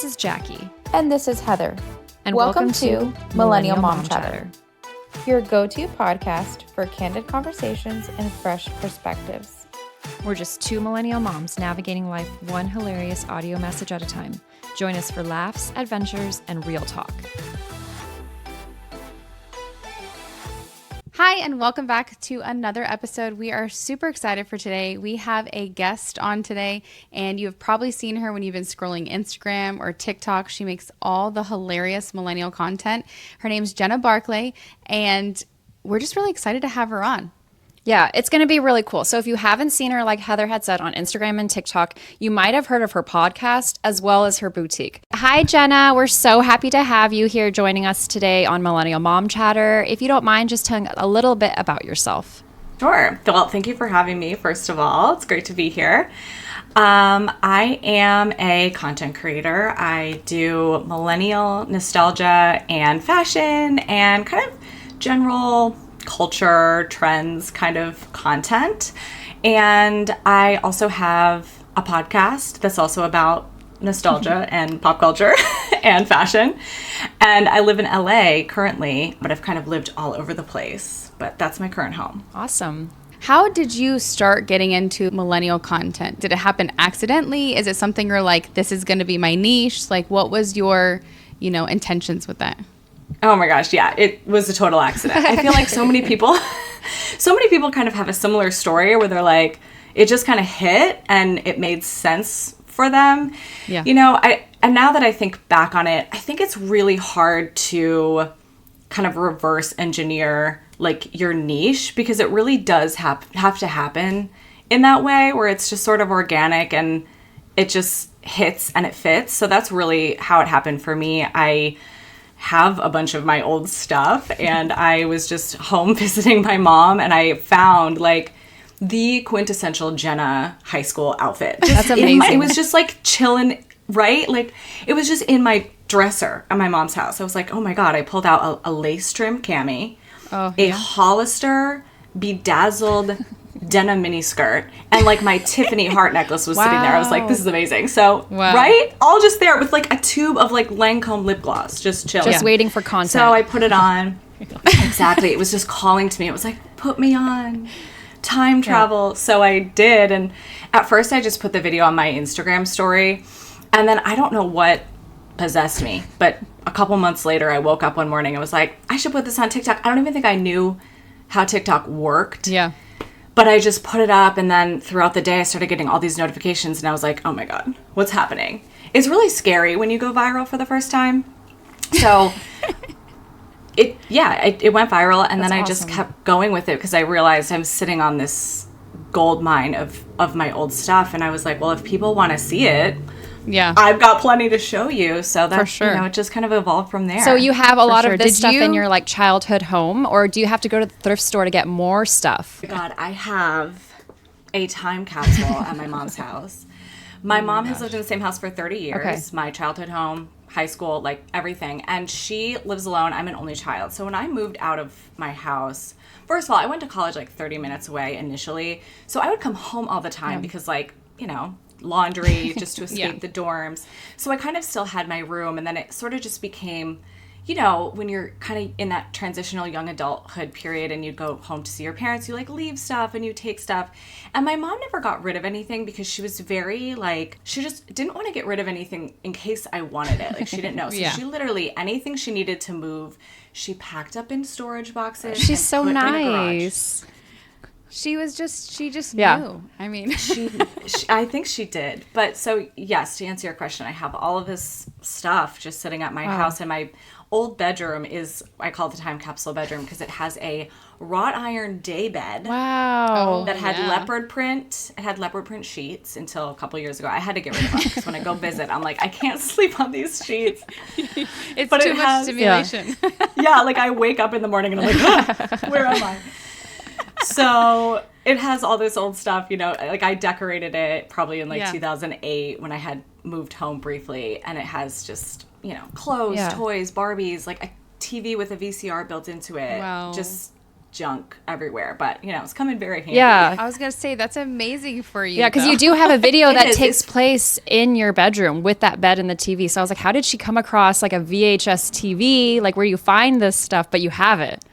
This is Jackie. And this is Heather. And welcome to Millennial Mom Chatter, your go-to podcast for candid conversations and fresh perspectives. We're just two millennial moms navigating life one hilarious audio message at a time. Join us for laughs, adventures, and real talk. Hi, and welcome back to another episode. We are super excited for today. We have a guest on today, and you have probably seen her when you've been scrolling Instagram or TikTok. She makes all the hilarious millennial content. Her name's Jenna Barclay, and we're just really excited to have her on. Yeah, it's going to be really cool. So if you haven't seen her, like Heather had said, on Instagram and TikTok, you might have heard of her podcast as well as her boutique. Hi, Jenna. We're so happy to have you here joining us today on Millennial Mom Chatter. If you don't mind just telling a little bit about yourself. Sure. Well, thank you for having me, first of all. It's great to be here. I am a content creator. I do millennial nostalgia and fashion and kind of general culture, trends kind of content. And I also have a podcast that's also about nostalgia and pop culture and fashion. And I live in LA currently, but I've kind of lived all over the place. But that's my current home. Awesome. How did you start getting into millennial content? Did it happen accidentally? Is it something you're like, this is going to be my niche? Like, what was your, intentions with that? Oh my gosh, yeah, it was a total accident. I feel like so many people kind of have a similar story where they're like, it just kind of hit and it made sense for them. Yeah. And now that I think back on it, I think it's really hard to kind of reverse engineer like your niche, because it really does have to happen in that way where it's just sort of organic and it just hits and it fits. So that's really how it happened for me. I have a bunch of my old stuff and I was just home visiting my mom and I found like the quintessential Jenna high school outfit. That's amazing. It was just like chilling, right? Like it was just in my dresser at my mom's house. I was like, oh my God, I pulled out a lace trim cami, a Hollister bedazzled denim mini skirt, and like my Tiffany heart necklace was sitting there. I was like, this is amazing. So, right? All just there with like a tube of like Lancome lip gloss, just chilling. Just waiting for content. So I put it on. Exactly. It was just calling to me. It was like, put me on. Time travel. Yeah. So I did. And at first I just put the video on my Instagram story. And then I don't know what possessed me. But a couple months later, I woke up one morning and was like, I should put this on TikTok. I don't even think I knew how TikTok worked. Yeah. But I just put it up, and then throughout the day, I started getting all these notifications, and I was like, oh my God, what's happening? It's really scary when you go viral for the first time. So it went viral, and then I just kept going with it because I realized I'm sitting on this gold mine of my old stuff, and I was like, well, if people want to see it, I've got plenty to show you. So that's, for sure. It just kind of evolved from there. So you have a lot of this stuff in your like childhood home, or do you have to go to the thrift store to get more stuff? God, I have a time capsule at my mom's house. My mom has lived in the same house for 30 years. Okay. My childhood home, high school, like everything. And she lives alone. I'm an only child. So when I moved out of my house, first of all, I went to college like 30 minutes away initially. So I would come home all the time because laundry just to escape the dorms. So I kind of still had my room, and then it sort of just became, when you're kind of in that transitional young adulthood period and you go home to see your parents, you like leave stuff and you take stuff. And my mom never got rid of anything because she was very like, she just didn't want to get rid of anything in case I wanted it. Like she didn't know. So she literally, anything she needed to move, she packed up in storage boxes. She's so nice. She just knew. I mean, I think she did. But so, yes, to answer your question, I have all of this stuff just sitting at my house, and my old bedroom I call it the time capsule bedroom because it has a wrought iron day bed. Wow. That had leopard print. It had leopard print sheets until a couple years ago. I had to get rid of them because when I go visit, I'm like, I can't sleep on these sheets. It's too much stimulation. Yeah, like I wake up in the morning and I'm like, where am I? So it has all this old stuff, like I decorated it probably in 2008 when I had moved home briefly, and it has just, clothes, toys, Barbies, like a TV with a VCR built into it. Wow. Just junk everywhere, but you know, it's coming very handy. Yeah. I was going to say, that's amazing for you. Yeah, because though. you do have a video that is. takes place in your bedroom with that bed and the TV. So I was like, how did she come across like a VHS TV, like where you find this stuff, but you have it?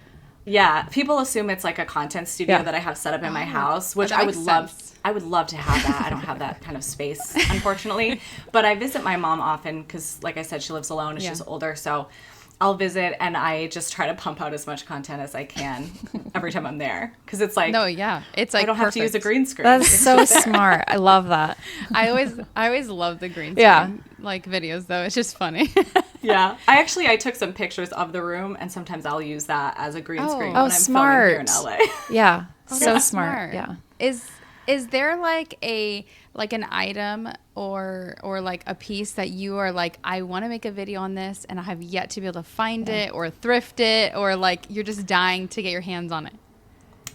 Yeah, people assume it's like a content studio Yeah. that I have set up in my house, which that I would makes love. sense. I would love to have that. I don't have that kind of space, unfortunately. But I visit my mom often because, like I said, she lives alone and she's older. So I'll visit and I just try to pump out as much content as I can every time I'm there. Because it's like, No, yeah. It's like I don't have to use a perfect. green screen. That's It's so just there. smart. I love that. I always love the green screen Yeah. like videos though. It's just funny. Yeah. I took some pictures of the room and sometimes I'll use that as a green screen when I'm smart. filming here in LA. Yeah. Oh, so that's smart. Yeah. Is there like an item or like a piece that you are like, I want to make a video on this and I have yet to be able to find it or thrift it, or like you're just dying to get your hands on it?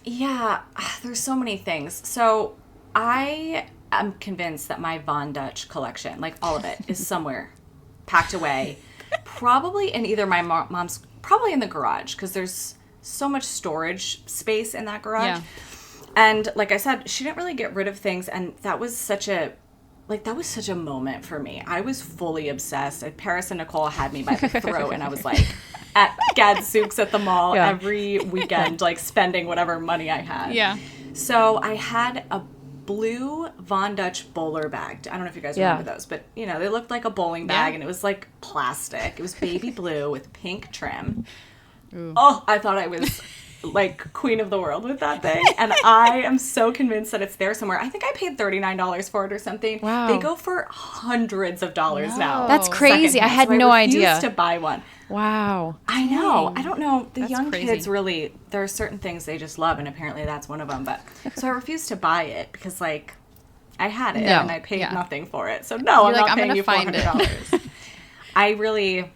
Yeah, there's so many things. So I am convinced that my Von Dutch collection, like all of it, is somewhere packed away. Probably in either my mom's, probably in the garage, because there's so much storage space in that garage. Yeah. And like I said, she didn't really get rid of things, and that was such a moment for me. I was fully obsessed. Paris and Nicole had me by the throat, and I was like at Gadzooks at the mall every weekend, like spending whatever money I had. Yeah. So I had a blue Von Dutch bowler bag. I don't know if you guys remember those, but you know, they looked like a bowling bag and it was like plastic. It was baby blue with pink trim. Ooh. Oh, I thought I was like queen of the world with that thing. And I am so convinced that it's there somewhere. I think I paid $39 for it or something. Wow. They go for hundreds of dollars now. That's crazy. I had no idea. I refused to buy one. Wow. I know. I don't know. The young crazy. kids really, there are certain things they just love, and apparently that's one of them. But so I refused to buy it because, like, I had it and I paid nothing for it. So no, I'm like, not I'm paying gonna you find it. $400.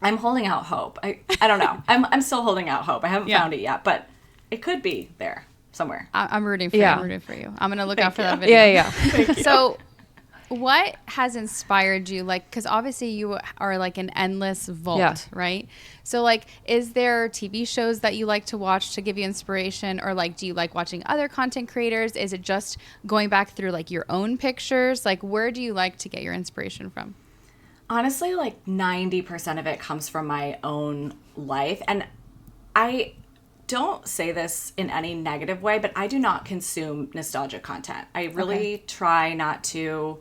I'm holding out hope. I don't know. I'm still holding out hope. I haven't found it yet, but it could be there somewhere. I'm rooting for you. I'm rooting for you. I'm going to look out for that video. Yeah. Thank you. So what has inspired you? Like, because obviously you are like an endless vault, right? So like, is there TV shows that you like to watch to give you inspiration? Or like, do you like watching other content creators? Is it just going back through like your own pictures? Like, where do you like to get your inspiration from? Honestly, like 90% of it comes from my own life. And I don't say this in any negative way, but I do not consume nostalgic content. I really try not to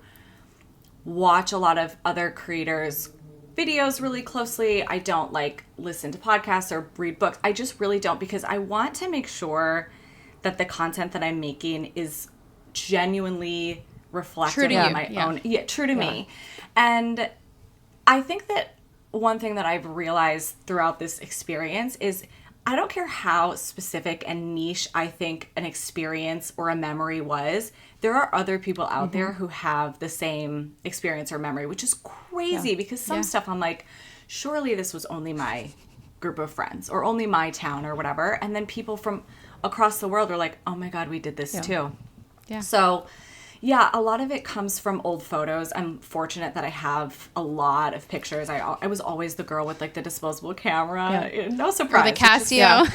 watch a lot of other creators' videos really closely. I don't like listen to podcasts or read books. I just really don't, because I want to make sure that the content that I'm making is genuinely reflective of my own. Yeah, true to me. And I think that one thing that I've realized throughout this experience is I don't care how specific and niche I think an experience or a memory was, there are other people out there who have the same experience or memory, which is crazy because some stuff I'm like, surely this was only my group of friends or only my town or whatever. And then people from across the world are like, oh my God, we did this too. Yeah. So yeah, a lot of it comes from old photos. I'm fortunate that I have a lot of pictures. I was always the girl with like the disposable camera. No surprise. Or the Casio.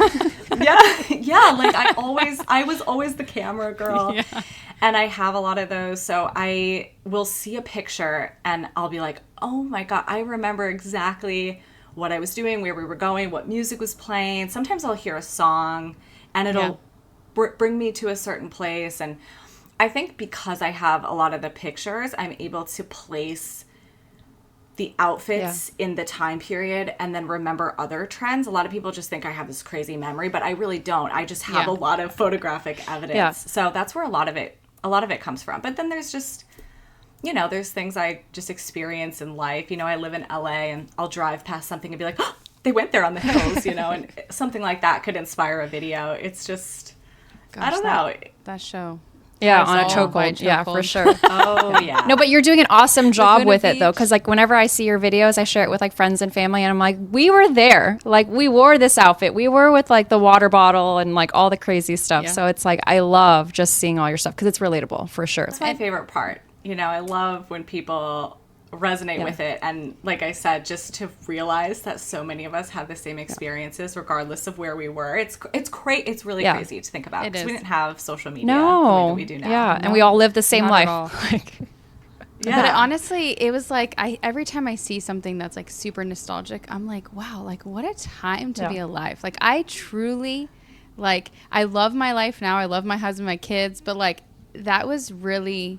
Like I was always the camera girl. Yeah. And I have a lot of those. So I will see a picture and I'll be like, oh my God, I remember exactly what I was doing, where we were going, what music was playing. Sometimes I'll hear a song and it'll bring me to a certain place. And I think because I have a lot of the pictures, I'm able to place the outfits in the time period and then remember other trends. A lot of people just think I have this crazy memory, but I really don't. I just have a lot of photographic evidence. Yeah. So that's where a lot of it comes from. But then there's just, you know, there's things I just experience in life. You know, I live in LA and I'll drive past something and be like, oh, they went there on the hills, you know, and something like that could inspire a video. It's just, I don't know. That show. Yeah, on a chokehold. Yeah, for sure. Oh, yeah. No, but you're doing an awesome job Laguna with it, though, Beach. because, like, whenever I see your videos, I share it with, like, friends and family, and I'm like, we were there. Like, we wore this outfit. We were with, like, the water bottle and, like, all the crazy stuff. Yeah. So it's, like, I love just seeing all your stuff, because it's relatable, for sure. That's my favorite part. You know, I love when people resonate with it. And like I said, just to realize that so many of us have the same experiences regardless of where we were. It's really crazy to think about, because we didn't have social media the way that we do now. Yeah, and we all live the same life. Yeah. But honestly, it was like every time I see something that's like super nostalgic, I'm like, wow, like what a time to be alive. Like I truly, like, I love my life now. I love my husband, my kids, but like that was really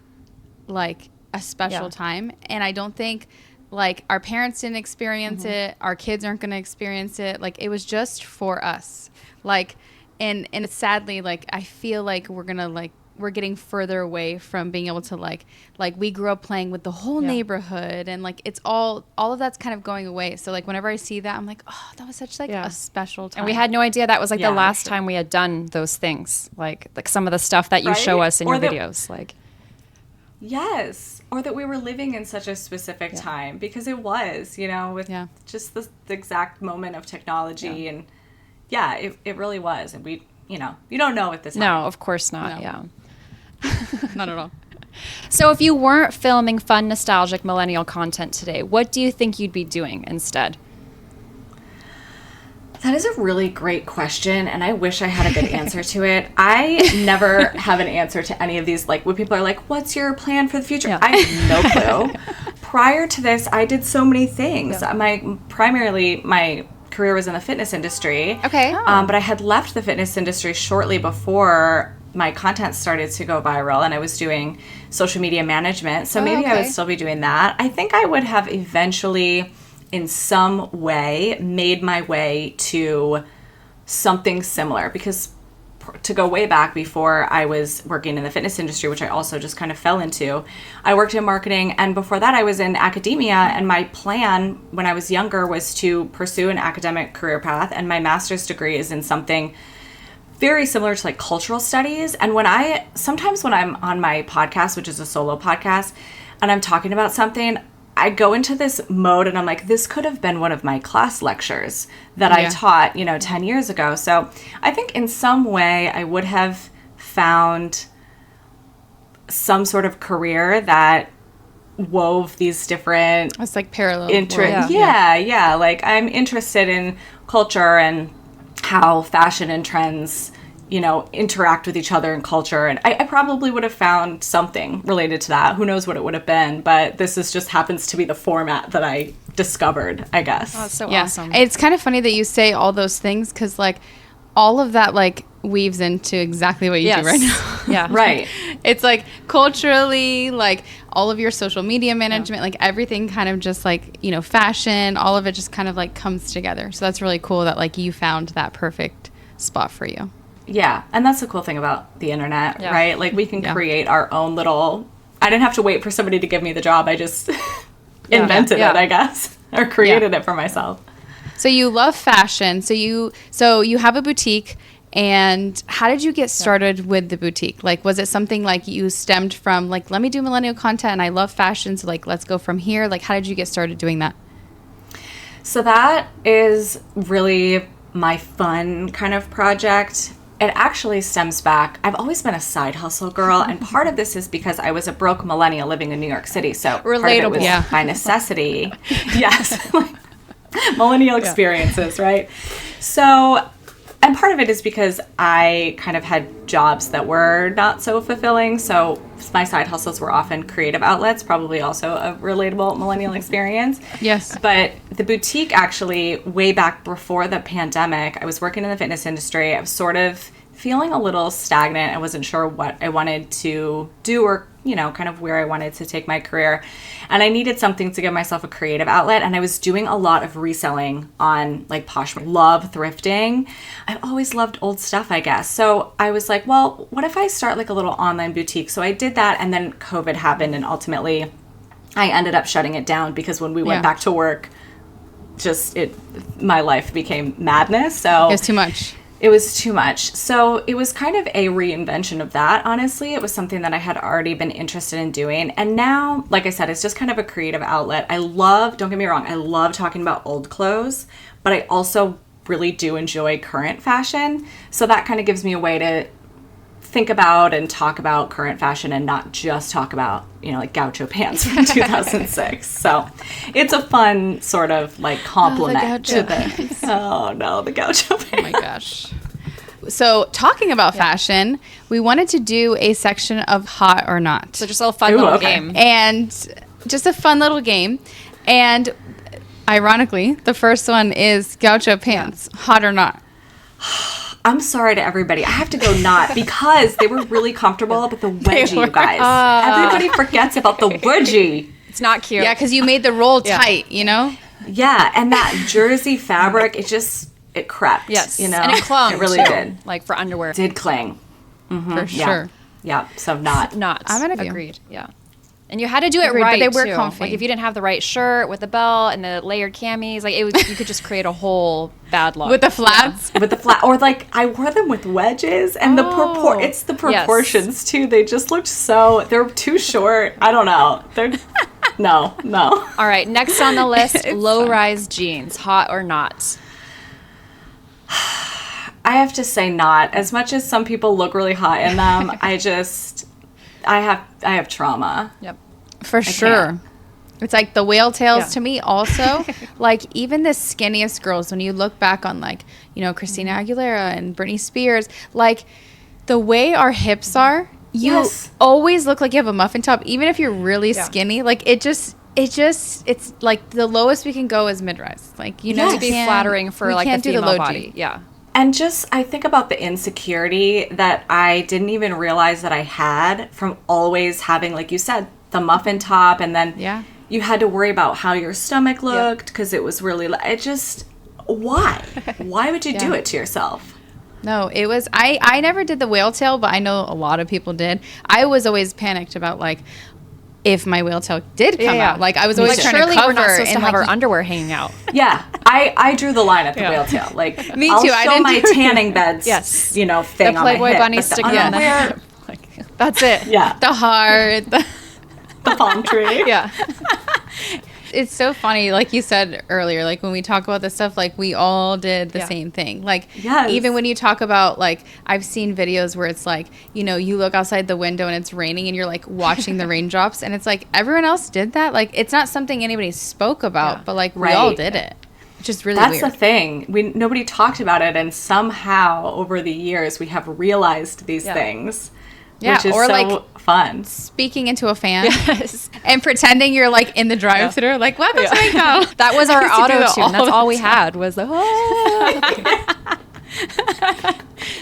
like a special time. And I don't think like our parents didn't experience it. Our kids aren't going to experience it. Like it was just for us. Like, and sadly, like I feel like we're getting further away from being able to like we grew up playing with the whole neighborhood, and like it's all of that's kind of going away. So like whenever I see that, I'm like, oh, that was such like a special time. And we had no idea that was like the last time we had done those things, like some of the stuff that you show us in your videos, like. Yes, or that we were living in such a specific time, because it was, you know, with just the exact moment of technology, and it really was. And we, you know, you don't know at this time. No, of course not. No. Not at all. So if you weren't filming fun, nostalgic millennial content today, what do you think you'd be doing instead? That is a really great question, and I wish I had a good answer to it. I never have an answer to any of these. Like when people are like, what's your plan for the future? I have no clue. Prior to this, I did so many things. Primarily my career was in the fitness industry. Okay. But I had left the fitness industry shortly before my content started to go viral, and I was doing social media management. So maybe I would still be doing that. I think I would have eventually, in some way, made my way to something similar, because to go way back before I was working in the fitness industry, which I also just kind of fell into, I worked in marketing, and before that I was in academia, and my plan when I was younger was to pursue an academic career path, and my master's degree is in something very similar to like cultural studies. And sometimes when I'm on my podcast, which is a solo podcast, and I'm talking about something, I go into this mode and I'm like, this could have been one of my class lectures that I taught, 10 years ago. So I think in some way I would have found some sort of career that wove these different... It's like parallel. Yeah. Like I'm interested in culture and how fashion and trends, interact with each other in culture. And I probably would have found something related to that. Who knows what it would have been, but this just happens to be the format that I discovered, I guess. Oh, that's so awesome. It's kind of funny that you say all those things, because like all of that like weaves into exactly what you do right now. Yeah. Right. It's like culturally, like all of your social media management, like everything kind of just like, fashion, all of it just kind of like comes together. So that's really cool that like you found that perfect spot for you. Yeah. And that's the cool thing about the internet, right? Like we can create our own little... I didn't have to wait for somebody to give me the job. I just invented it, I guess, or created it for myself. So you love fashion. So you have a boutique. And how did you get started with the boutique? Like, was it something like you stemmed from like, let me do millennial content and I love fashion, so like, let's go from here? Like, how did you get started doing that? So that is really my fun kind of project. It actually stems back. I've always been a side hustle girl, and part of this is because I was a broke millennial living in New York City. So relatable. Part of it was by necessity. Yes. Millennial experiences, right? So... And part of it is because I kind of had jobs that were not so fulfilling. So my side hustles were often creative outlets, probably also a relatable millennial experience. Yes. But the boutique actually, way back before the pandemic, I was working in the fitness industry. I was sort of feeling a little stagnant. I wasn't sure what I wanted to do or, kind of where I wanted to take my career. And I needed something to give myself a creative outlet. And I was doing a lot of reselling on like Posh. Love thrifting. I've always loved old stuff, I guess. So I was like, well, what if I start like a little online boutique? So I did that. And then COVID happened. And ultimately I ended up shutting it down because when we went back to work, my life became madness. So it was too much. It was too much. So it was kind of a reinvention of that, honestly. It was something that I had already been interested in doing. And now, like I said, it's just kind of a creative outlet. Don't get me wrong, I love talking about old clothes, but I also really do enjoy current fashion. So that kind of gives me a way to think about and talk about current fashion and not just talk about, like gaucho pants from 2006. So it's a fun sort of like compliment to the, oh no, the gaucho pants. Oh my gosh. So talking about fashion, we wanted to do a section of hot or not. So just a fun little game. And just a fun little game. And ironically, the first one is gaucho pants, hot or not. I'm sorry to everybody. I have to go not because they were really comfortable, but the wedgie, you guys. Everybody forgets about the wedgie. It's not cute. Yeah, because you made the roll tight, Yeah, and that jersey fabric, it crept. Yes. And it clung. It really too, did. Like for underwear. It did cling. For sure. Yeah. So not. Not. I'm gonna agree. Agreed. Yeah. And you had to do it Agreed, right, but they were too. comfy. Like if you didn't have the right shirt with the belt and the layered camis, like you could just create a whole bad look. With the flats? With the flat, or like I wore them with wedges, and it's the proportions too. They just looked they're too short. I don't know. They're no. All right, next on the list, low-rise jeans, hot or not? I have to say not. As much as some people look really hot in them, I have trauma. Yep. For sure. can't. It's like the whale tails Yeah. to me also. Like even the skinniest girls, when you look back on like, Christina Aguilera and Britney Spears, like the way our hips are, you always look like you have a muffin top, even if you're really skinny. Like it's like the lowest we can go is mid-rise. Like, to be flattering for like the female body. Yeah. And I think about the insecurity that I didn't even realize that I had from always having, like you said, the muffin top. And then you had to worry about how your stomach looked because it was really, why? Why would you do it to yourself? No, it was, I never did the whale tail, but I know a lot of people did. I was always panicked about if my whale tail did come out. Like I was always trying to cover. Surely we're not supposed to have like, our underwear hanging out. Yeah, I drew the line at the whale tail. Like Me I'll too. show I didn't my do tanning beds. Yes. Thing The on my Playboy hip, bunny but the sticking on the underwear, hip. Like, that's it. Yeah, the heart. the palm tree. Yeah. It's so funny, like you said earlier, like when we talk about this stuff, like we all did the same thing. Like even when you talk about like I've seen videos where it's like, you look outside the window and it's raining and you're like watching the raindrops and it's like everyone else did that. Like it's not something anybody spoke about, but like we all did it. Which is really weird. That's the thing. Nobody talked about it, and somehow over the years we have realized these things. Yeah, which is or so like fun. Speaking into a fan and pretending you're like in the drive-thru, like welcome to McDonald's. That was our I used to do auto that tune. all That's the all we time. had was the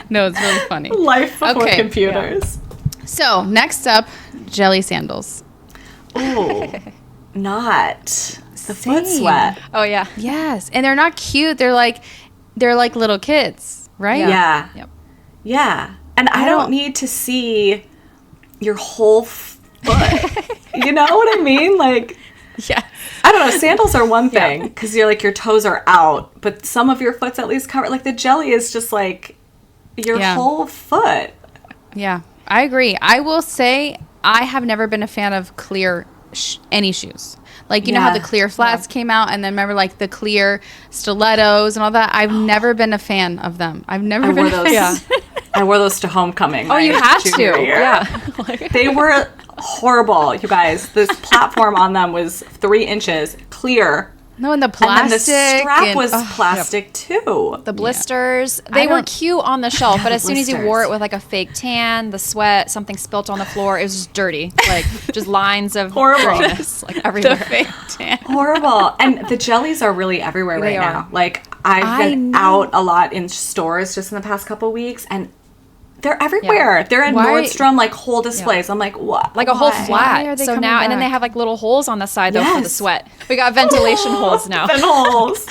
No, it's really funny. Life before Okay. computers. So next up, jelly sandals. Oh, not the foot Same. sweat. Oh yeah. Yes, and they're not cute. They're like little kids, right? Yeah. Yep. Yeah. And I don't need to see your whole foot. You know what I mean? Like, Yeah. I don't know. Sandals are one thing because you're like your toes are out, but some of your foot's at least covered. Like the jelly is just like your whole foot. Yeah, I agree. I will say I have never been a fan of clear any shoes. Like, you know how the clear flats came out, and then remember like the clear stilettos and all that? I've never been a fan of them. I've never been a fan. Yeah. I wore those to homecoming. Oh, you had to. junior year. Yeah. They were horrible, you guys. This platform on them was 3 inches clear. No, and the And plastic. then the strap and- was plastic too. The blisters, they were cute on the shelf, but as soon as you wore it with like a fake tan, the sweat, something spilt on the floor, it was just dirty. Like just lines of Horrible. dirtiness like everywhere. the fake tan. Horrible. And the jellies are really everywhere right are. now. Like I've been out a lot in stores just in the past couple weeks, and they're everywhere. They're in Why- Nordstrom, like whole displays. I'm like, what? Like a whole Why are flat. they So coming now, and then they back? have like little holes on the side though for the Yes. sweat. We got ventilation holes now. And holes.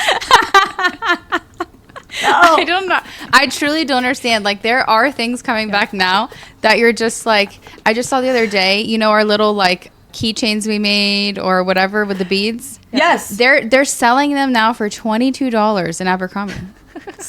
I don't know. I truly don't understand. Like, there are things coming back now that you're just like, I just saw the other day, you know, our little like keychains we made or whatever with the beads. Yes. They're selling them now for $22 in Abercrombie.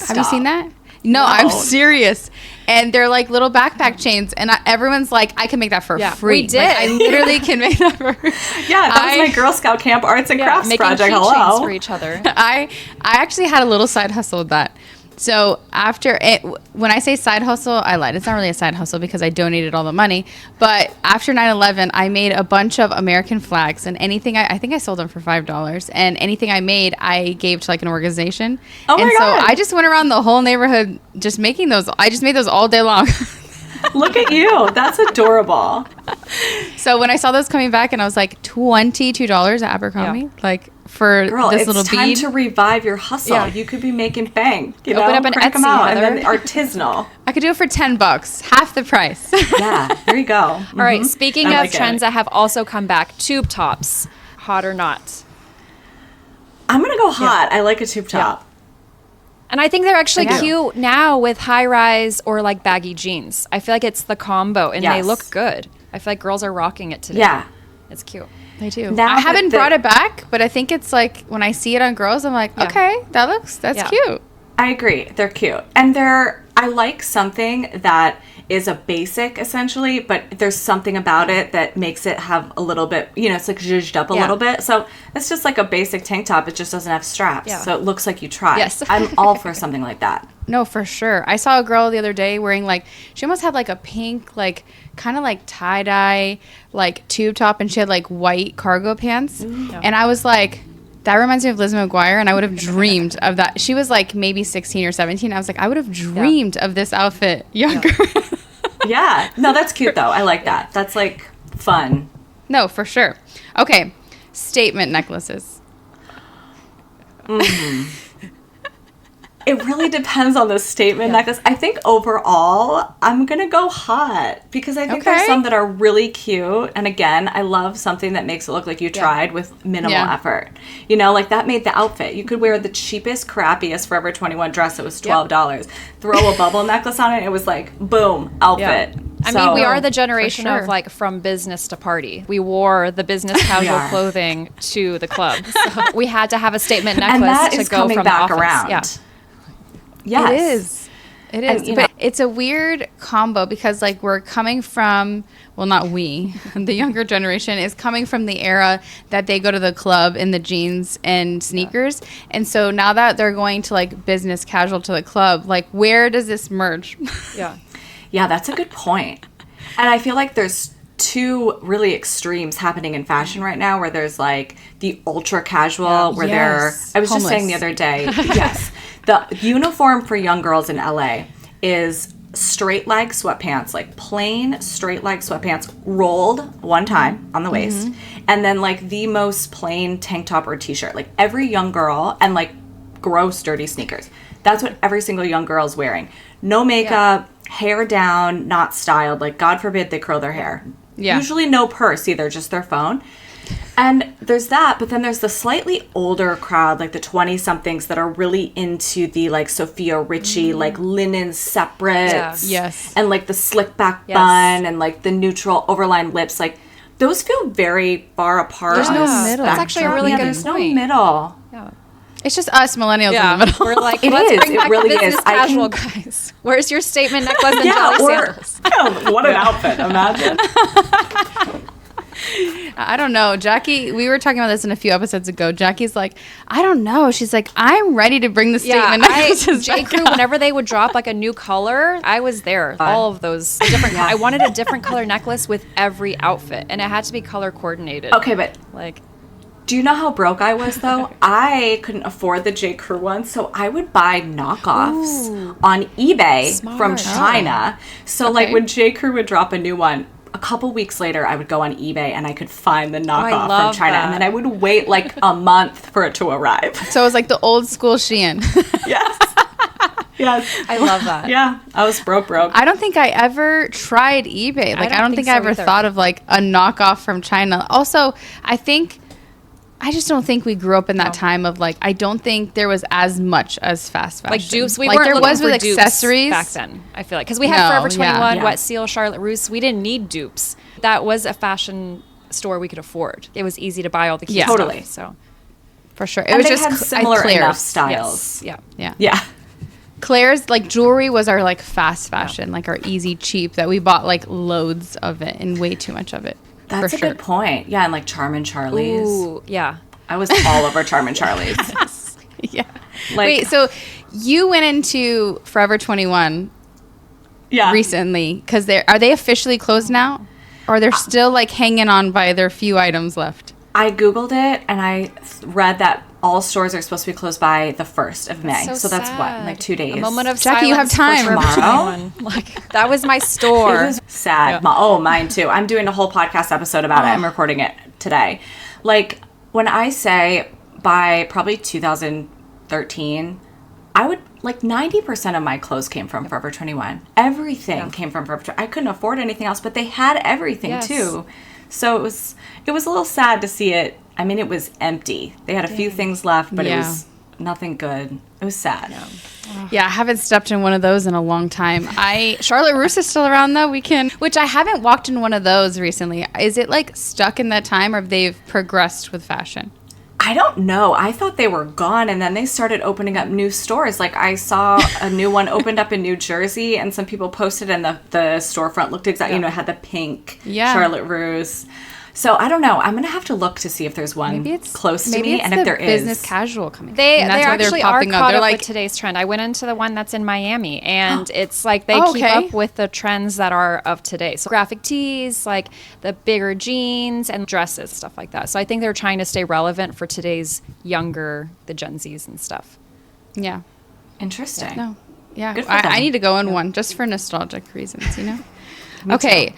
Have you seen that? No, I'm serious. And they're like little backpack chains, and everyone's like, I can make that for free. we did. Like, I literally can make that for free. Yeah, that was my Girl Scout camp arts and crafts Making project. keychains Hello. for each other. I actually had a little side hustle with that. So after it, when I say side hustle, I lied. It's not really a side hustle because I donated all the money. But after 9/11, I made a bunch of American flags, and anything I think I sold them for $5. And anything I made, I gave to like an organization. Oh my and so God. I just went around the whole neighborhood just making those. I just made those all day long. Look at you. That's adorable. So when I saw those coming back, and I was like, $22 at Abercrombie, like for Girl, this it's little time bead. to revive your hustle. Yeah. You could be making bang. You Open know, up an crank 'em Etsy, out, and Heather. then artisanal. I could do it for $10, half the price. Yeah, there you go. All right. Speaking I of like it. trends that have also come back, tube tops, hot or not? I'm gonna go hot. I like a tube top. And I think they're actually I do. cute now with high rise or like baggy jeans. I feel like it's the combo and they Yes. look good. I feel like girls are rocking it today. Yeah. It's cute. I do. Now I that haven't the- brought it back, but I think it's like when I see it on girls, I'm like, Yeah. okay, that's Yeah. cute. I agree. They're cute. And I like something that is a basic essentially, but there's something about it that makes it have a little bit, it's like zhuzhed up a Yeah. little bit. So it's just like a basic tank top. It just doesn't have straps. Yeah. So it looks like you tried. Yes. I'm all for something like that. No, for sure. I saw a girl the other day wearing like, she almost had like a pink, like kind of like tie dye, like tube top, and she had like white cargo pants. And I was like, that reminds me of Liz McGuire, and I would have dreamed of that. She was like maybe 16 or 17. I was like, I would have dreamed of this outfit younger. Yeah. No, that's cute though. I like that. That's like fun. No, for sure. Okay, statement necklaces. It really depends on the statement necklace. I think overall, I'm going to go hot because I think there's Okay. some that are really cute. And again, I love something that makes it look like you tried with minimal Yeah. effort. Like that made the outfit. You could wear the cheapest, crappiest Forever 21 dress that was $12. Throw a bubble necklace on it. It was like, boom, outfit. I mean, we are the For generation sure. of like from business to party. We wore the business casual are. clothing to the club. So we had to have a statement And necklace that to is go coming from back the office. around. Yeah. Yes. It is. It is. And, you but know- it's a weird combo because like we're coming from, well, not we, the younger generation is coming from the era that they go to the club in the jeans and sneakers. And so now that they're going to like business casual to the club, like where does this merge? Yeah. Yeah, that's a good point. And I feel like there's two really extremes happening in fashion right now where there's like the ultra casual where Yes. I was just saying the Homeless. other day, yes, the uniform for young girls in LA is straight leg sweatpants, like plain straight leg sweatpants rolled one time on the waist, and then like the most plain tank top or t-shirt, like every young girl, and like gross dirty sneakers. That's what every single young girl is wearing. No makeup, hair down, not styled. Like God forbid they curl their hair. Yeah. Usually no purse either, just their phone. And there's that, but then there's the slightly older crowd, like the 20-somethings that are really into the like Sophia Richie, like linen separates. Yes. And like the slick back Yes. bun and like the neutral overlined lips. Like those feel very far apart. There's on no the middle. That's actually a spectrum. really Yeah, good there's point. no middle. Yeah. It's just us millennials Yeah. in the middle. We're like, It let's is. bring It back really the business is. I casual can- guys. Where's your statement necklace and Yeah, jelly or sandals? what an outfit! Imagine. I don't know. Jackie, we were talking about this in a few episodes ago. Jackie's like, I don't know. She's like, I'm ready to bring the statement necklaces J. back Crew, out. whenever they would drop like a new color, I was there. All of those different. I wanted a different color necklace with every outfit, and it had to be color coordinated. Okay, but Like, do you know how broke I was though? I couldn't afford the J. Crew one, so I would buy knockoffs on eBay from Smart. China. So like Okay. when J. Crew would drop a new one, a couple weeks later I would go on eBay and I could find the knockoff from love China, that. and then I would wait like a month for it to arrive. So it was like the old school Shein. Yes. Yes. I love that. Yeah, I was broke. I don't think I ever tried eBay. Like, I don't think I so ever either. thought of like a knockoff from China. Also, I just don't think we grew up in that time of like, I don't think there was as much as fast fashion. Like dupes, we like weren't there looking was for with dupes accessories back then. I feel like because we had No, Forever yeah. 21, Yeah. Wet Seal, Charlotte Russe. We didn't need dupes. That was a fashion store we could afford. It was easy to buy all the cute Yeah. stuff. Totally. So for sure. It And was they just had similar Claire's. enough styles. yes, yeah. Yeah. Yeah. Claire's like jewelry was our like fast fashion, like our easy cheap that we bought like loads of it and way too much of it. That's for a sure. good point. Yeah, and like Charm and Charlie's. Ooh, yeah. I was all over Charm and Charlie's. Yeah. Like- Wait, so You went into Forever 21 recently because are they officially closed now? Or they're still like hanging on by their few items left? I Googled it and I read that all stores are supposed to be closed by the 1st of May. So that's what, in like 2 days. A moment of Jackie, silence you have time. for Tomorrow? Like, that was my store. It was sad. Mine too. I'm doing a whole podcast episode about it. I'm recording it today. Like, when I say by probably 2013, I would, like 90% of my clothes came from Forever 21. Everything came from Forever 21. I couldn't afford anything else, but they had everything too. So it was a little sad to see it. I mean, it was empty. They had a few things left, but it was nothing good. It was sad. Yeah, I haven't stepped in one of those in a long time. Charlotte Russe is still around though. Which I haven't walked in one of those recently. Is it like stuck in that time, or they've progressed with fashion? I don't know. I thought they were gone, and then they started opening up new stores. Like, I saw a new one opened up in New Jersey, and some people posted, and the storefront looked exactly, it had the pink Charlotte Russe. So I don't know. I'm gonna have to look to see if there's one close to me, and if there is, business casual coming. They and that's why actually they're are popping caught up. up with today's trend. I went into the one that's in Miami, and it's like they keep up with the trends that are of today. So graphic tees, like the bigger jeans and dresses, stuff like that. So I think they're trying to stay relevant for today's the Gen Zs and stuff. Yeah. Interesting. No. Yeah. Good for them. I need to go in one just for nostalgic reasons, Okay. Too.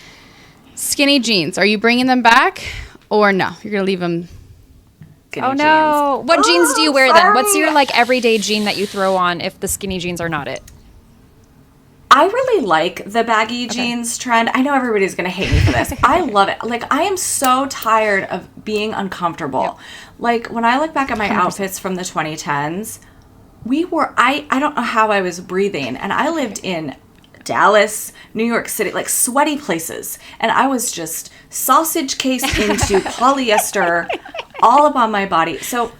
Skinny jeans. Are you bringing them back, or no? You're gonna leave them. Oh no! What jeans do you wear then? What's your like everyday jean that you throw on if the skinny jeans are not it? I really like the baggy jeans trend. I know everybody's going to hate me for this. I love it. Like, I am so tired of being uncomfortable. Yep. Like, when I look back at my 100%. Outfits from the 2010s, I don't know how I was breathing. And I lived in Dallas, New York City, like sweaty places. And I was just sausage cased into polyester all up on my body. So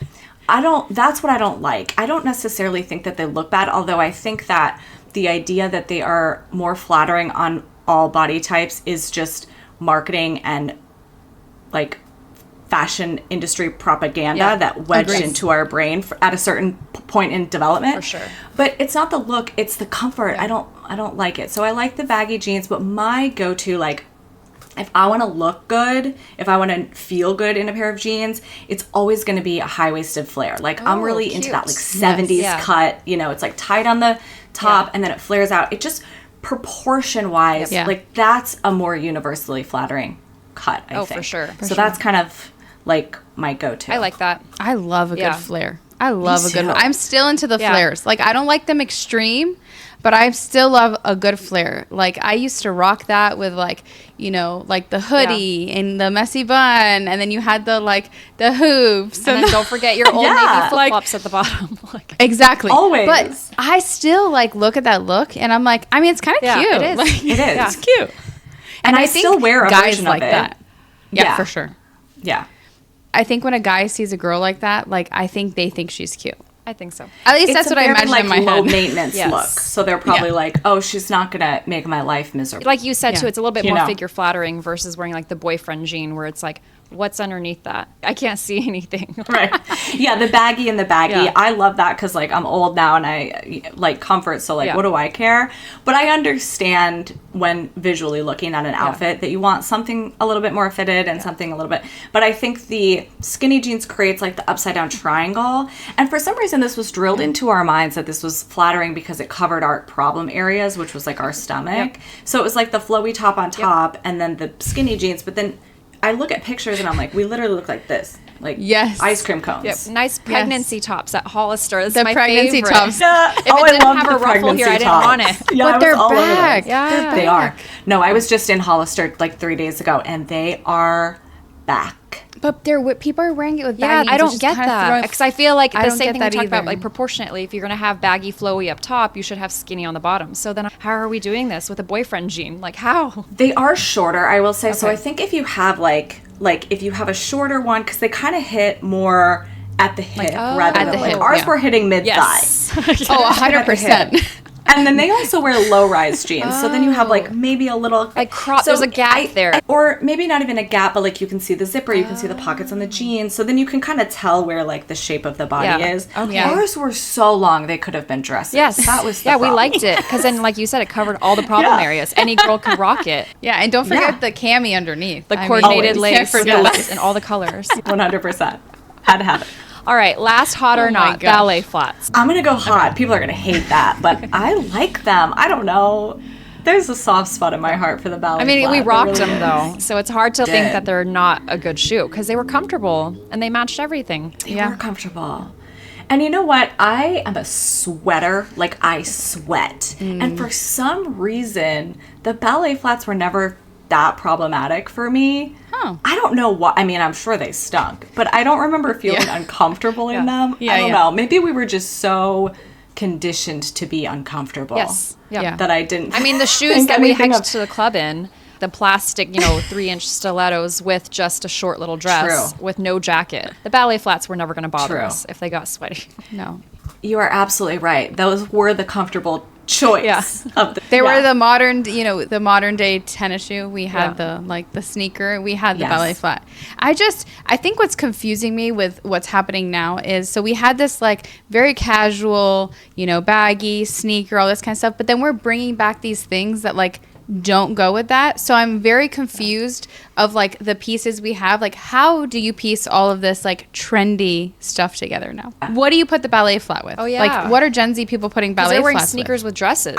that's what I don't like. I don't necessarily think that they look bad, although I think that the idea that they are more flattering on all body types is just marketing and like fashion industry propaganda that wedged into our brain at a certain point in development. For sure. But it's not the look, it's the comfort. Yeah. I don't like it. So I like the baggy jeans, but my go-to, like, if I want to look good, if I want to feel good in a pair of jeans, it's always going to be a high-waisted flare. Like, I'm really into that, like, 70s cut. You know, it's, like, tight on the top, and then it flares out. It just, proportion-wise, like, that's a more universally flattering cut, I think. For sure. So that's kind of, like, my go-to. I like that. I love a good flare. I love a good one. I'm still into the flares. Like, I don't like them extreme, but I still love a good flare. Like, I used to rock that with, like, you know, like the hoodie and the messy bun, and then you had the, like, the hoops. And then don't forget your Old Navy flip-flops at the bottom. Like, exactly. Always. But I still, like, look at that look, and I'm like, I mean, it's kind of cute. It is. Like, it is. It's cute. And I think still wear a guys version like of it. that. Yeah, for sure. Yeah. I think when a guy sees a girl like that, like, I think they think she's cute. I think so. At least that's what I imagine in my low head. maintenance look. So they're probably like, oh, she's not going to make my life miserable. Like you said, too, it's a little bit more figure flattering versus wearing like the boyfriend jean where it's like, what's underneath that? I can't see anything. Right. Yeah, the baggy and the baggy. Yeah. I love that because, like, I'm old now and I like comfort. So, like, what do I care? But I understand when visually looking at an outfit that you want something a little bit more fitted and something a little bit. But I think the skinny jeans creates, like, the upside down triangle. And for some reason, this was drilled into our minds that this was flattering because it covered our problem areas, which was, like, our stomach. So it was, like, the flowy top on top and then the skinny jeans. But then I look at pictures and I'm like, we literally look like this. Like ice cream cones. Yep. Nice pregnancy tops at Hollister. That's the my pregnancy favorite. tops. Yeah. If it didn't have a ruffle here, I didn't want it. Yeah, but they're back. Yeah. They are. No, I was just in Hollister like 3 days ago and they are back. But people are wearing it with baggies. Yeah, I don't get that. Because I feel like the same thing we talked about, either. like proportionately, if you're going to have baggy, flowy up top, you should have skinny on the bottom. So then how are we doing this with a boyfriend jean? Like, how? They are shorter, I will say. Okay. So I think if you have like if you have a shorter one, because they kind of hit more at the hip rather than like ours were hitting mid-thigh. Yes. 100%. And then they also wear low-rise jeans. So then you have like maybe a little Like crop, there's a gap there. Or maybe not even a gap, but like you can see the zipper, you can see the pockets on the jeans. So then you can kind of tell where like the shape of the body is. Okay. Ours were so long they could have been dresses. Yes. That was the we problem. liked it because then, like you said, it covered all the problem areas. Any girl could rock it. Yeah, and don't forget the cami underneath. The coordinated always. lace, Can't forget yes, in all the colors. 100%. Had to have it. All right, last hot or Oh my not, gosh. ballet flats. I'm going to go hot. People are going to hate that, but I like them. I don't know. There's a soft spot in my heart for the ballet I mean, we flat. rocked They're them really though, so it's hard to think Did. that they're not a good shoe because they were comfortable and they matched everything. They were comfortable. And you know what? I am a sweater. Like, I sweat. And for some reason, the ballet flats were never that problematic for me. Oh. I don't know why. I mean, I'm sure they stunk, but I don't remember feeling uncomfortable in them. Yeah, I don't yeah. know. Maybe we were just so conditioned to be uncomfortable. Yes. Yeah. That I didn't. I mean, the shoes think that we anything hiked of- to the club in, the plastic, 3-inch stilettos with just a short little dress True. with no jacket. The ballet flats were never going to bother True. us if they got sweaty. No. You are absolutely right. Those were the comfortable choice Yeah. of the. They were the modern day tennis shoe. We had Yeah. the sneaker. We had the Yes. ballet flat. I think what's confusing me with what's happening now is, so we had this like very casual, baggy sneaker, all this kind of stuff. But then we're bringing back these things that like don't go with that. So I'm very confused of like the pieces we have. Like, how do you piece all of this like trendy stuff together now? What do you put the ballet flat with? Oh, yeah. Like, what are Gen Z people putting Because ballet they're wearing flats sneakers with dresses.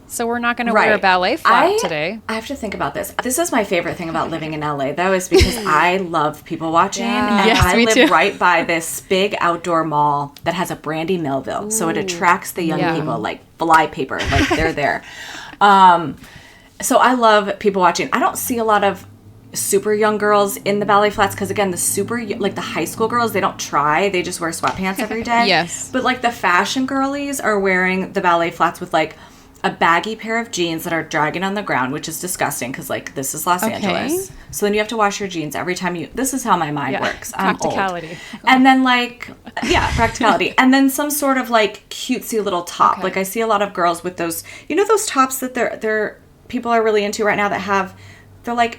So we're not going to Right. wear a ballet flat today. I have to think about this. This is my favorite thing about living in LA, though, is because I love people watching. Yeah. And Yes, I me live too. right by this big outdoor mall that has a Brandy Melville. So it attracts the young Yeah. people, like fly paper, like they're there. So I love people watching. I don't see a lot of super young girls in the ballet flats because, again, the high school girls, they don't try. They just wear sweatpants every day. Yes. But like the fashion girlies are wearing the ballet flats with like a baggy pair of jeans that are dragging on the ground, which is disgusting because like this is Los Angeles. So then you have to wash your jeans every time this is how my mind works. I'm Practicality. old. And then practicality. And then some sort of like cutesy little top. Okay. Like I see a lot of girls with those, those tops that they're people are really into right now that they're like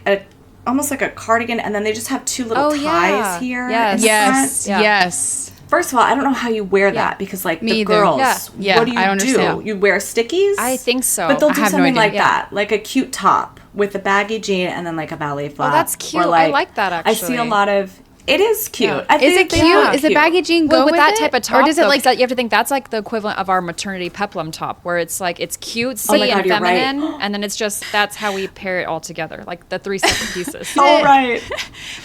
almost like a cardigan, and then they just have two little ties here. Yes. in the Yes. front. Yeah. Yes. First of all, I don't know how you wear that because like Me the either. girls, Yeah. what do you I don't do? understand. You wear stickies? I think so. But they'll I do have no something idea. like Yeah. that, like a cute top with a baggy jean and then like a ballet flat. that's cute. Or, I like that, I see a actually. lot of. It is cute. Yeah. I Is it think they cute? are Is the baggy jean go Well, with with that it? type of top, or does it though, like 'cause you have to think that's like the equivalent of our maternity peplum top, where it's like it's cutesy Oh my God, and you're right. feminine, and then it's just that's how we pair it all together, like the 3 separate pieces. All right.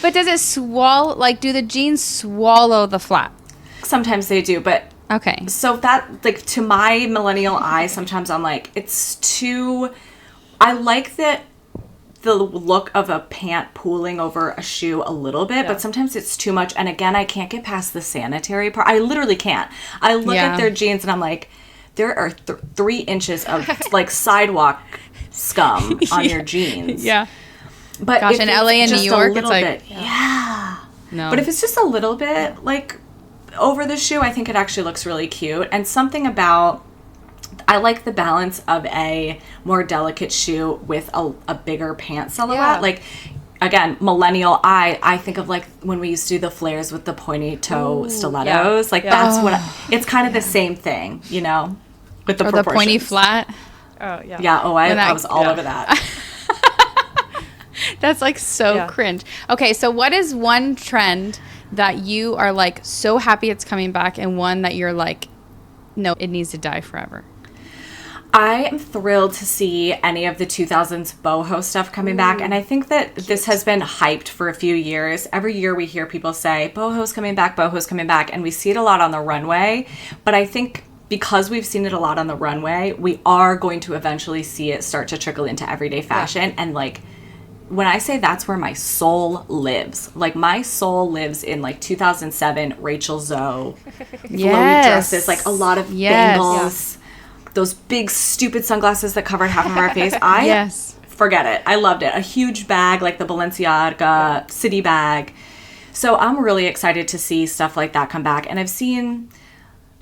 But does it swallow? Like, do the jeans swallow the flat? Sometimes they do, but Okay. so that like to my millennial eye, sometimes I'm like it's too. I like the look of a pant pooling over a shoe a little bit, but sometimes it's too much. And again, I can't get past the sanitary part. I literally can't. I look Yeah. at their jeans and I'm like, there are 3 inches of like sidewalk scum on your jeans. Yeah. But Gosh, if in it's LA and New just a York, it's little like- bit, yeah. No. But if it's just a little bit like over the shoe, I think it actually looks really cute. And something about I like the balance of a more delicate shoe with a bigger pant silhouette. Yeah. Like again, millennial I think of like when we used to do the flares with the pointy toe stilettos. Like that's what it's kind of the same thing, with the or the pointy proportions. flat. Oh yeah. Yeah, When I that- was all over that. That's like so Yeah. cringe. Okay, so what is one trend that you are like so happy it's coming back, and one that you're like, no, it needs to die forever? I am thrilled to see any of the 2000s boho stuff coming back. And I think that this has been hyped for a few years. Every year we hear people say, boho's coming back, boho's coming back. And we see it a lot on the runway. But I think because we've seen it a lot on the runway, we are going to eventually see it start to trickle into everyday fashion. And like, when I say that's where my soul lives, like my soul lives in like 2007 Rachel Zoe flowy dresses, like a lot of Yes. bangles, those big stupid sunglasses that covered half of our face. Yes. Forget it. I loved it. A huge bag like the Balenciaga city bag. So I'm really excited to see stuff like that come back. And I've seen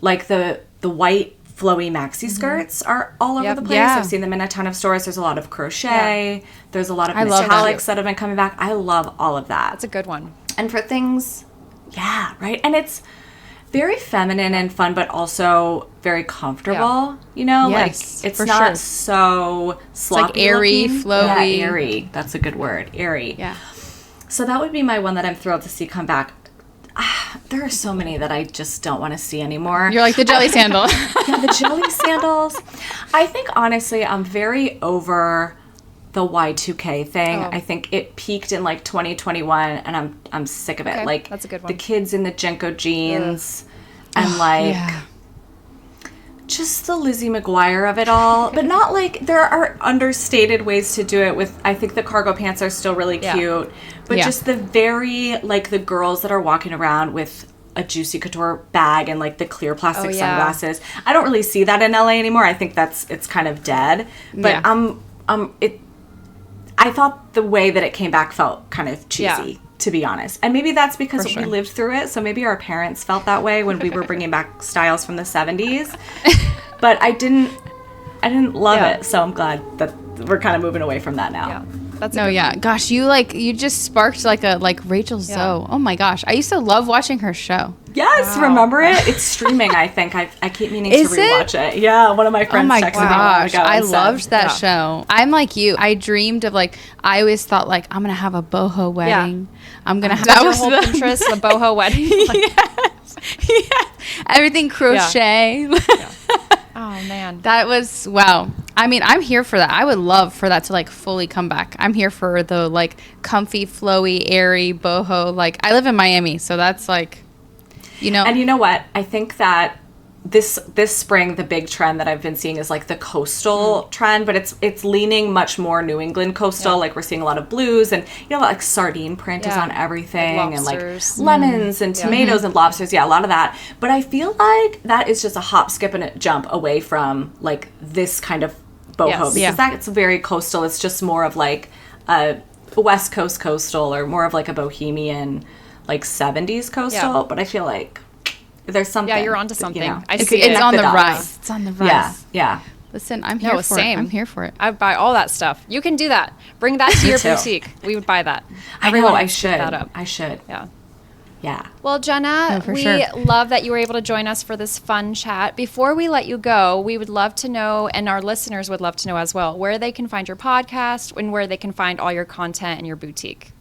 like the white flowy maxi skirts are all over the place. Yeah. I've seen them in a ton of stores. There's a lot of crochet. There's a lot of love that. metallics that have been coming back. I love all of that. That's a good one. And for things, yeah, right? And it's very feminine and fun, but also very comfortable, you know? Yes, like, it's for not sure. so sloppy like airy, looking. flowy. Yeah, airy. That's a good word. Airy. Yeah. So that would be my one that I'm thrilled to see come back. There are so many that I just don't want to see anymore. You're like the jelly sandal. Yeah, the jelly sandals. I think, honestly, I'm very over the Y2K thing. I think it peaked in like 2021, and I'm sick of it. Okay, like, that's a good one. The kids in the Jenko jeans and like just the Lizzie McGuire of it all. But not like, there are understated ways to do it with, I think the cargo pants are still really cute. But just the very, like, the girls that are walking around with a Juicy Couture bag and like the clear plastic sunglasses. I don't really see that in LA anymore. I think it's kind of dead. But I thought the way that it came back felt kind of cheesy, to be honest. And maybe that's because we lived through it. So maybe our parents felt that way when we were bringing back styles from the 70s. But I didn't love it. So I'm glad that we're kind of moving away from that now. Yeah. That's Gosh, you just sparked like Rachel Zoe. Oh my gosh. I used to love watching her show. Yes, remember it? It's streaming, I think. I keep meaning to rewatch it? Yeah, one of my friends texted me a while ago. I and said, loved that show. I'm like you. I dreamed of I always thought I'm going to have a boho wedding. I'm going to have that was whole Pinterest, the boho wedding. yes. Everything crochet. Oh, man. That was, wow. I mean, I'm here for that. I would love for that to fully come back. I'm here for the comfy, flowy, airy boho. I live in Miami, so that's you know. And you know what? I think that this spring, the big trend that I've been seeing is the coastal trend, but it's leaning much more New England coastal. We're seeing a lot of blues, and sardine print is on everything, and lemons and tomatoes and lobsters. Yeah, a lot of that. But I feel like that is just a hop, skip, and a jump away from this kind of boho because that's very coastal. It's just more of a West Coast coastal, or more of a bohemian 70s coastal. But I feel like there's something. Yeah, you're onto something. It's on the rise. It's on the rise. Yeah. Listen, I'm here for it. I'm here for it. I would buy all that stuff. You can do that. Bring that to your boutique. We would buy that. I know. I should. I should. Yeah. Yeah. Well, Jenna, we love that you were able to join us for this fun chat. Before we let you go, we would love to know, and our listeners would love to know as well, where they can find your podcast and where they can find all your content and your boutique.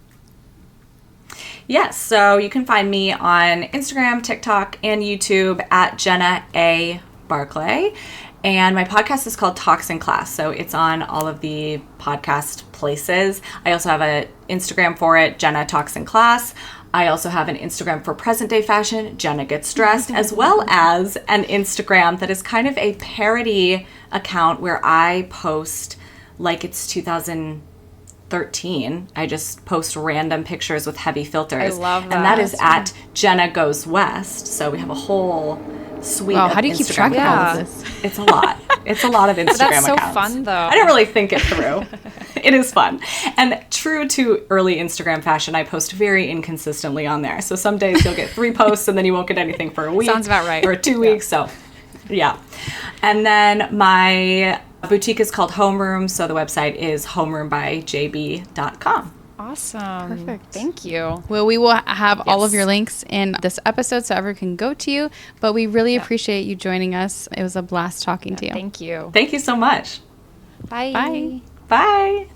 Yes, so you can find me on Instagram, TikTok, and YouTube at Jenna A. Barclay. And my podcast is called Talks in Class, so it's on all of the podcast places. I also have an Instagram for it, Jenna Talks in Class. I also have an Instagram for present day fashion, Jenna Gets Dressed, as well as an Instagram that is kind of a parody account where I post like it's 2013. I just post random pictures with heavy filters. I love that. And that is at Jenna Goes West. So we have a whole suite of how do you keep track of all of this? It's a lot. It's a lot of Instagram That's so accounts. fun, though. I didn't really think it through. It is fun. And true to early Instagram fashion, I post very inconsistently on there. So some days you'll get 3 posts and then you won't get anything for a week. Sounds about right. Or 2 weeks. So, yeah. And then my boutique is called Homeroom. So the website is homeroombyjb.com. Awesome. Perfect. Thank you. Well, we will have all of your links in this episode so everyone can go to you. But we really appreciate you joining us. It was a blast talking to you. Thank you. Thank you so much. Bye. Bye. Bye.